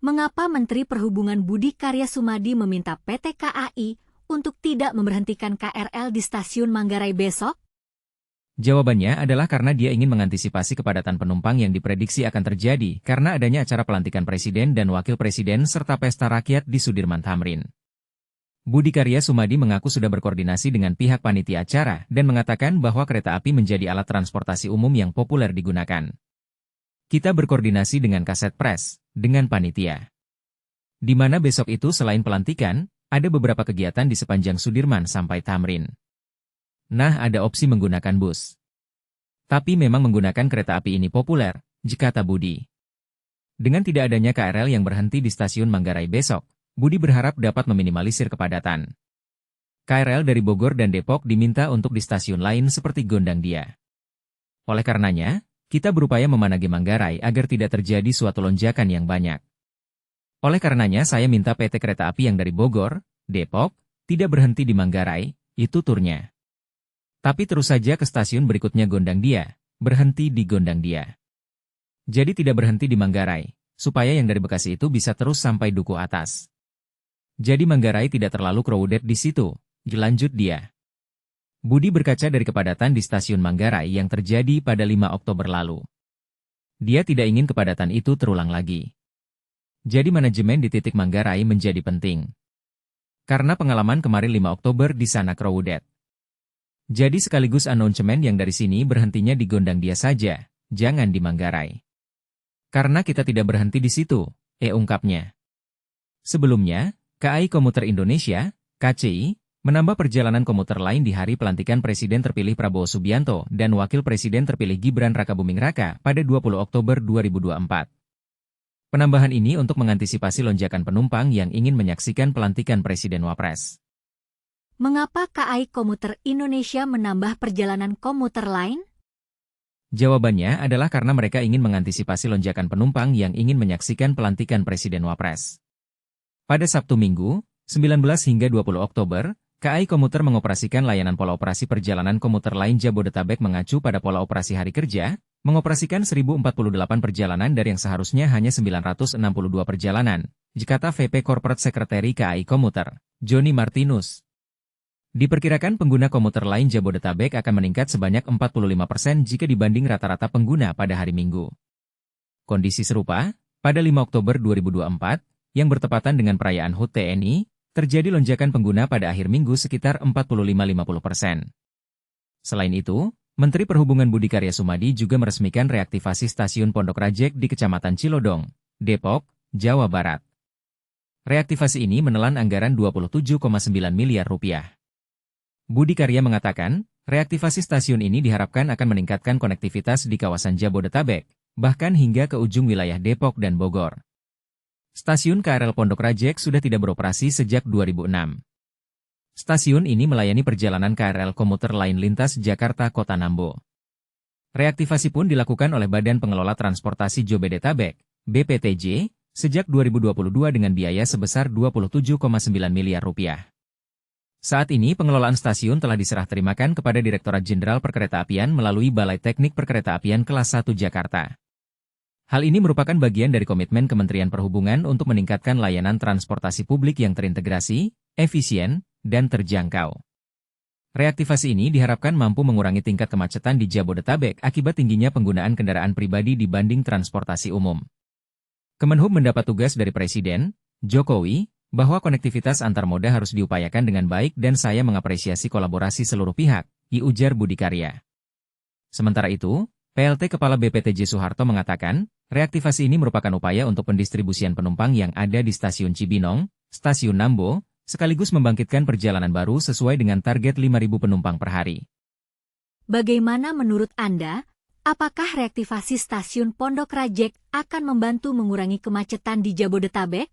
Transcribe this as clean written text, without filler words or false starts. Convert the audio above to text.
Mengapa Menteri Perhubungan Budi Karya Sumadi meminta PT KAI untuk tidak memberhentikan KRL di stasiun Manggarai besok? Jawabannya adalah karena dia ingin mengantisipasi kepadatan penumpang yang diprediksi akan terjadi karena adanya acara pelantikan Presiden dan Wakil Presiden serta pesta rakyat di Sudirman Tamrin. Budi Karya Sumadi mengaku sudah berkoordinasi dengan pihak panitia acara dan mengatakan bahwa kereta api menjadi alat transportasi umum yang populer digunakan. Kita berkoordinasi dengan Kaset Pres, dengan panitia. Di mana besok itu selain pelantikan, ada beberapa kegiatan di sepanjang Sudirman sampai Tamrin. Nah, ada opsi menggunakan bus. Tapi memang menggunakan kereta api ini populer, kata Budi. Dengan tidak adanya KRL yang berhenti di stasiun Manggarai besok, Budi berharap dapat meminimalisir kepadatan. KRL dari Bogor dan Depok diminta untuk di stasiun lain seperti Gondangdia. Oleh karenanya, kita berupaya memanage Manggarai agar tidak terjadi suatu lonjakan yang banyak. Oleh karenanya saya minta PT Kereta Api yang dari Bogor, Depok, tidak berhenti di Manggarai, itu turnya. Tapi terus saja ke stasiun berikutnya Gondangdia, berhenti di Gondangdia. Jadi tidak berhenti di Manggarai, supaya yang dari Bekasi itu bisa terus sampai Duku Atas. Jadi Manggarai tidak terlalu crowded di situ, lanjut dia. Budi berkaca dari kepadatan di stasiun Manggarai yang terjadi pada 5 Oktober lalu. Dia tidak ingin kepadatan itu terulang lagi. Jadi manajemen di titik Manggarai menjadi penting. Karena pengalaman kemarin 5 Oktober di sana crowded. Jadi sekaligus announcement yang dari sini berhentinya di Gondangdia saja, jangan di Manggarai. Karena kita tidak berhenti di situ, ungkapnya. Sebelumnya, KAI Komuter Indonesia, KCI, menambah perjalanan komuter lain di hari pelantikan Presiden terpilih Prabowo Subianto dan Wakil Presiden terpilih Gibran Rakabuming Raka pada 20 Oktober 2024. Penambahan ini untuk mengantisipasi lonjakan penumpang yang ingin menyaksikan pelantikan Presiden Wapres. Mengapa KAI Komuter Indonesia menambah perjalanan komuter lain? Jawabannya adalah karena mereka ingin mengantisipasi lonjakan penumpang yang ingin menyaksikan pelantikan Presiden Wapres. Pada Sabtu Minggu, 19 hingga 20 Oktober, KAI Komuter mengoperasikan layanan pola operasi perjalanan komuter lain Jabodetabek mengacu pada pola operasi hari kerja, mengoperasikan 1048 perjalanan dari yang seharusnya hanya 962 perjalanan, kata VP Corporate Secretary KAI Komuter, Joni Martinus. Diperkirakan pengguna komuter lain Jabodetabek akan meningkat sebanyak 45% jika dibanding rata-rata pengguna pada hari Minggu. Kondisi serupa, pada 5 Oktober 2024, yang bertepatan dengan perayaan HUT TNI, terjadi lonjakan pengguna pada akhir minggu sekitar 45-50%. Selain itu, Menteri Perhubungan Budi Karya Sumadi juga meresmikan reaktivasi stasiun Pondok Rajek di Kecamatan Cilodong, Depok, Jawa Barat. Reaktivasi ini menelan anggaran 27,9 miliar rupiah. Budi Karya mengatakan, reaktivasi stasiun ini diharapkan akan meningkatkan konektivitas di kawasan Jabodetabek, bahkan hingga ke ujung wilayah Depok dan Bogor. Stasiun KRL Pondok Rajek sudah tidak beroperasi sejak 2006. Stasiun ini melayani perjalanan KRL komuter lain lintas Jakarta-Kota Nambo. Reaktivasi pun dilakukan oleh Badan Pengelola Transportasi Jabodetabek, BPTJ, sejak 2022 dengan biaya sebesar 27,9 miliar rupiah. Saat ini pengelolaan stasiun telah diserah terimakan kepada Direktorat Jenderal Perkeretaapian melalui Balai Teknik Perkeretaapian Kelas 1 Jakarta. Hal ini merupakan bagian dari komitmen Kementerian Perhubungan untuk meningkatkan layanan transportasi publik yang terintegrasi, efisien, dan terjangkau. Reaktivasi ini diharapkan mampu mengurangi tingkat kemacetan di Jabodetabek akibat tingginya penggunaan kendaraan pribadi dibanding transportasi umum. Kemenhub mendapat tugas dari Presiden Jokowi bahwa konektivitas antar moda harus diupayakan dengan baik dan saya mengapresiasi kolaborasi seluruh pihak, ujar Budi Karya. Sementara itu, PLT Kepala BPTJ Soeharto mengatakan, reaktivasi ini merupakan upaya untuk pendistribusian penumpang yang ada di Stasiun Cibinong, Stasiun Nambo, sekaligus membangkitkan perjalanan baru sesuai dengan target 5.000 penumpang per hari. Bagaimana menurut Anda, apakah reaktivasi stasiun Pondok Rajek akan membantu mengurangi kemacetan di Jabodetabek?